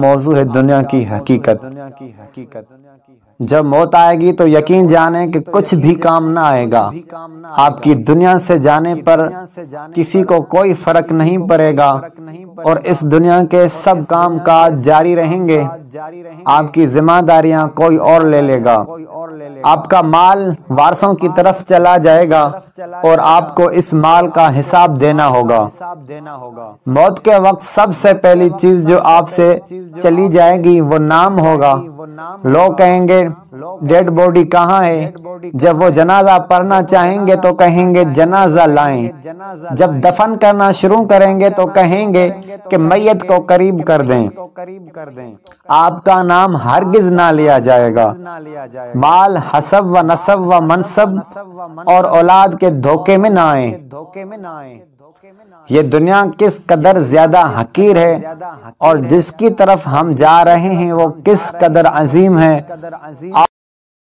موضوع ہے دنیا کی حقیقت۔ جب موت آئے گی تو یقین جانیں کہ کچھ بھی کام نہ آئے گا۔ آپ کی دنیا سے جانے پر کسی کو کوئی فرق نہیں پڑے گا اور اس دنیا کے سب کام کاج جاری رہیں گے۔ آپ کی ذمہ داریاں کوئی اور لے لے گا۔ آپ کا مال وارثوں کی طرف چلا جائے گا اور آپ کو اس مال کا حساب دینا ہوگا۔ موت کے وقت سب سے پہلی چیز جو آپ سے چلی جائے گی وہ نام ہوگا۔ لوگ کہیں گے ڈیڈ باڈی کہاں ہے؟ جب وہ جنازہ پڑھنا چاہیں گے تو کہیں گے جنازہ لائیں۔ جب دفن کرنا شروع کریں گے تو کہیں گے کہ میت کو قریب کر دیں۔ آپ کا نام ہرگز نہ لیا جائے گا۔ مال، حسب و نسب و منصب اور اولاد کے دھوکے میں نہ آئیں۔ یہ دنیا کس قدر زیادہ حقیر ہے اور جس کی طرف ہم جا رہے ہیں وہ کس قدر عظیم ہے۔